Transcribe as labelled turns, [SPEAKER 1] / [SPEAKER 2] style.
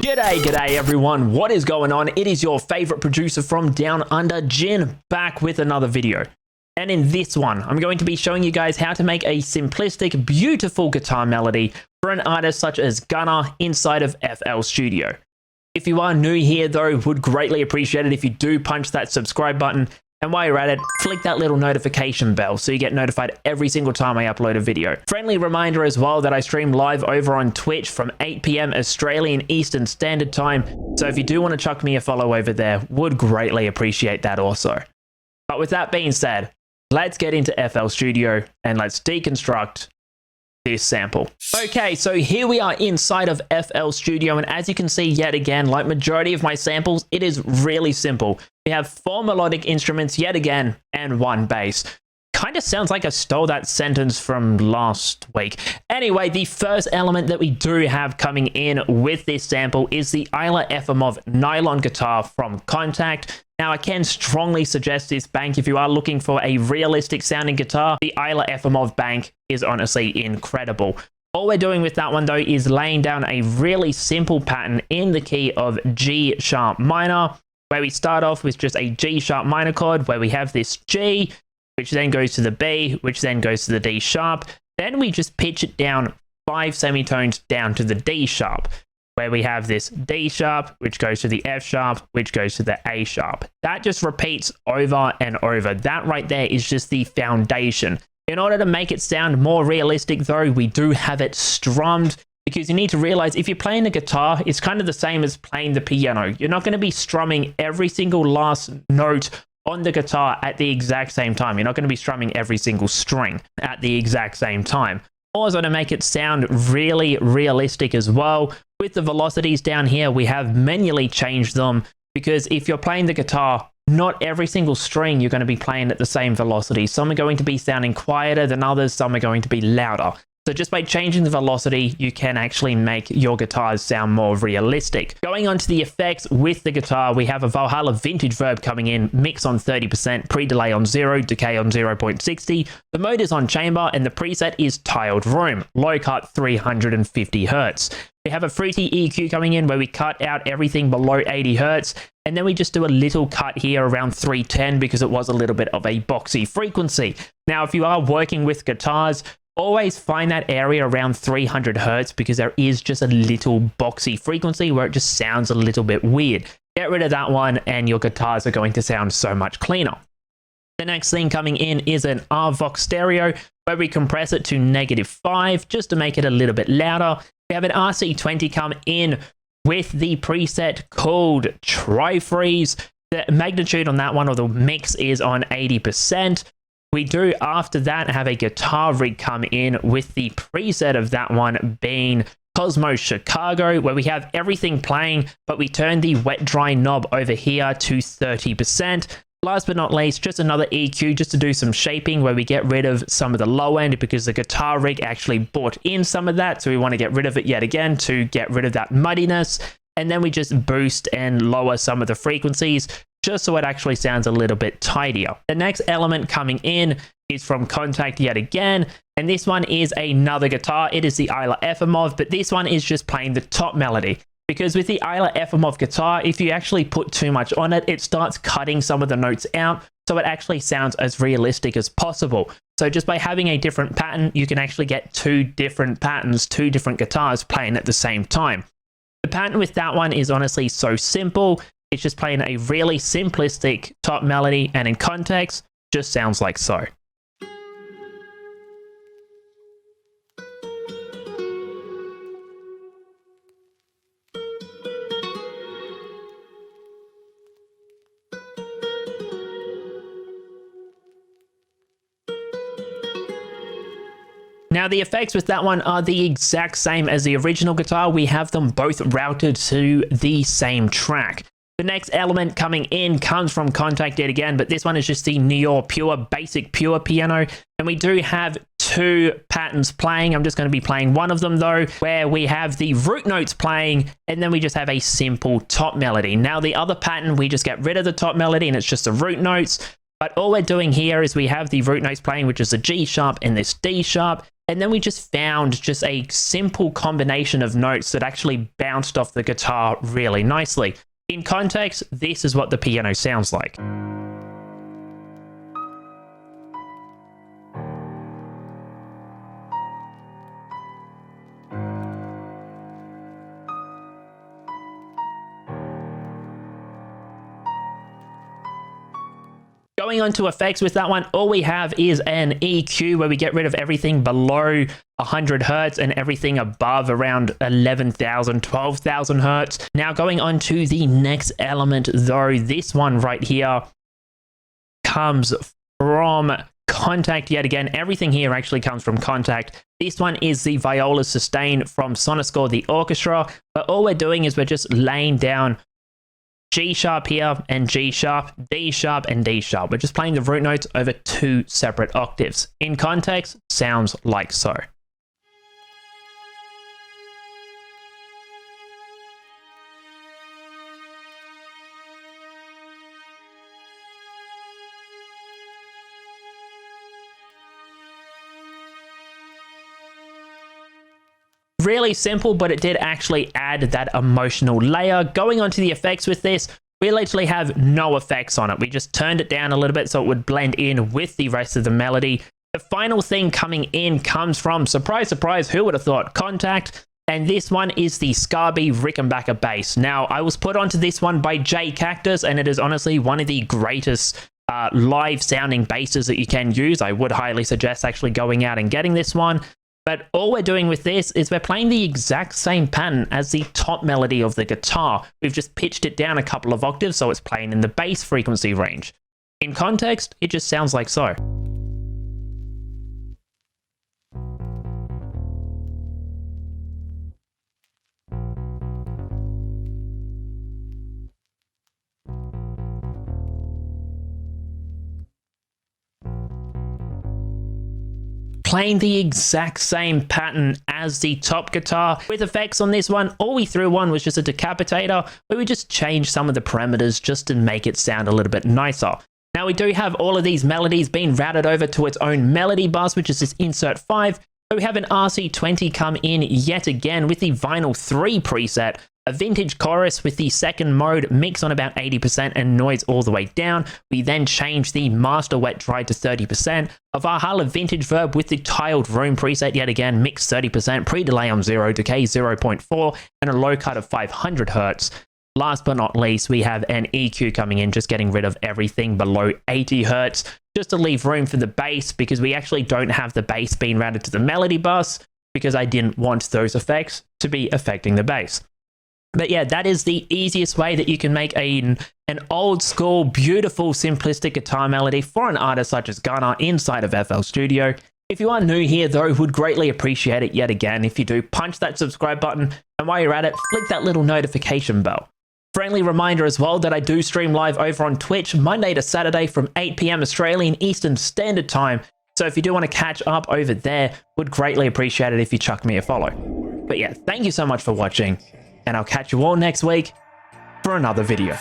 [SPEAKER 1] G'day everyone, what is going on? It is your favorite producer from Down Under, Jhin, back with another video. And in this one, I'm going to be showing you guys how to make a simplistic, beautiful guitar melody for an artist such as Gunna inside of FL Studio. If you are new here though, would greatly appreciate it if you do punch that subscribe button. And while you're at it, flick that little notification bell so you get notified every single time I upload a video. Friendly reminder as well that I stream live over on Twitch from 8 PM Australian Eastern Standard Time. So if you do want to chuck me a follow over there, would greatly appreciate that also. But with that being said, let's get into FL Studio and let's deconstruct this sample. Okay, so here we are inside of FL Studio, and as you can see yet again, like majority of my samples, it is really simple. We have 4 melodic instruments yet again, and 1 bass. Kind of sounds like I stole that sentence from last week. Anyway, the first element that we do have coming in with this sample is the Isla Efimov nylon guitar from Contact. Now, I can strongly suggest this bank if you are looking for a realistic sounding guitar. The Isla Efimov bank is honestly incredible. All we're doing with that one though is laying down a really simple pattern in the key of G sharp minor, where we start off with just a G sharp minor chord where we have this G, which then goes to the B, which then goes to the D sharp. Then we just pitch it down 5 semitones down to the D sharp, where we have this D sharp, which goes to the F sharp, which goes to the A sharp. That just repeats over and over. That right there is just the foundation. In order to make it sound more realistic though, we do have it strummed, because you need to realize if you're playing the guitar, it's kind of the same as playing the piano. You're not going to be strumming every single last note on the guitar at the exact same time. You're not going to be strumming every single string at the exact same time. Also, to make it sound really realistic as well, with the velocities down here, we have manually changed them, because if you're playing the guitar, not every single string you're going to be playing at the same velocity. Some are going to be sounding quieter than others, some are going to be louder. So just by changing the velocity, you can actually make your guitars sound more realistic. Going on to the effects with the guitar, we have a Valhalla Vintage Verb coming in, mix on 30%, pre-delay on 0, decay on 0.60. The mode is on chamber, and the preset is tiled room, low cut 350 Hz. We have a fruity EQ coming in where we cut out everything below 80 Hz, and then we just do a little cut here around 310 because it was a little bit of a boxy frequency. Now, if you are working with guitars, always find that area around 300 Hz because there is just a little boxy frequency where it just sounds a little bit weird. Get rid of that one and your guitars are going to sound so much cleaner. The next thing coming in is an RVox stereo where we compress it to -5 just to make it a little bit louder. We have an RC20 come in with the preset called Tri-Freeze. The magnitude on that one, or the mix, is on 80%. We do, after that, have a guitar rig come in with the preset of that one being Cosmos Chicago, where we have everything playing, but we turn the wet dry knob over here to 30%. Last but not least, just another EQ just to do some shaping where we get rid of some of the low end because the guitar rig actually brought in some of that. So we want to get rid of it yet again to get rid of that muddiness. And then we just boost and lower some of the frequencies just so it actually sounds a little bit tidier. The next element coming in is from Contact yet again, and this one is another guitar. It is the Isla Efimov, but this one is just playing the top melody. Because with the Isla Efimov guitar, if you actually put too much on it, it starts cutting some of the notes out, so it actually sounds as realistic as possible. So just by having a different pattern, you can actually get 2 different patterns, 2 different guitars playing at the same time. The pattern with that one is honestly so simple. It's just playing a really simplistic top melody, and in context, just sounds like so. Now, the effects with that one are the exact same as the original guitar. We have them both routed to the same track. The next element coming in comes from Contact yet again, but this one is just the Neo Pure Basic Pure piano. And we do have 2 patterns playing. I'm just going to be playing one of them though, where we have the root notes playing, and then we just have a simple top melody. Now, the other pattern, we just get rid of the top melody and it's just the root notes. But all we're doing here is we have the root notes playing, which is a G sharp and this D sharp. And then we just found just a simple combination of notes that actually bounced off the guitar really nicely. In context, this is what the piano sounds like. Going on to effects with that one, all we have is an EQ where we get rid of everything below 100 hertz and everything above around 11,000, 12,000 hertz. Now going on to the next element though, this one right here comes from Contact yet again. Everything here actually comes from Contact. This one is the viola sustain from Sonoscore the Orchestra, but all we're doing is we're just laying down G sharp here and G sharp, D sharp and D sharp. We're just playing the root notes over 2 separate octaves. In context, sounds like so. Really simple, but it did actually add that emotional layer. Going on to the effects with this, we literally have no effects on it. We just turned it down a little bit so it would blend in with the rest of the melody. The final thing coming in comes from, surprise, surprise, who would have thought, Contact. And this one is the Scarby Rickenbacker bass. Now, I was put onto this one by J Cactus, and it is honestly one of the greatest live sounding basses that you can use. I would highly suggest actually going out and getting this one. But all we're doing with this is we're playing the exact same pattern as the top melody of the guitar. We've just pitched it down a couple of octaves so it's playing in the bass frequency range. In context, it just sounds like so. Playing the exact same pattern as the top guitar. With effects on this one, all we threw on was just a decapitator, where we just changed some of the parameters just to make it sound a little bit nicer. Now we do have all of these melodies being routed over to its own melody bus, which is this insert 5, but we have an RC20 come in yet again with the Vinyl 3 preset, a vintage chorus with the second mode mix on about 80% and noise all the way down. We then change the master wet dry to 30%, a Valhalla vintage verb with the tiled room preset yet again, mix 30%, pre-delay on 0, decay 0.4, and a low cut of 500 hertz. Last but not least, we have an EQ coming in, just getting rid of everything below 80 hertz, just to leave room for the bass, because we actually don't have the bass being routed to the melody bus, because I didn't want those effects to be affecting the bass. But yeah, that is the easiest way that you can make an old school, beautiful, simplistic guitar melody for an artist such as Gunna inside of FL Studio. If you are new here though, would greatly appreciate it yet again. If you do, punch that subscribe button, and while you're at it, flick that little notification bell. Friendly reminder as well that I do stream live over on Twitch Monday to Saturday from 8 PM Australian Eastern Standard Time. So if you do want to catch up over there, would greatly appreciate it if you chuck me a follow. But yeah, thank you so much for watching, and I'll catch you all next week for another video.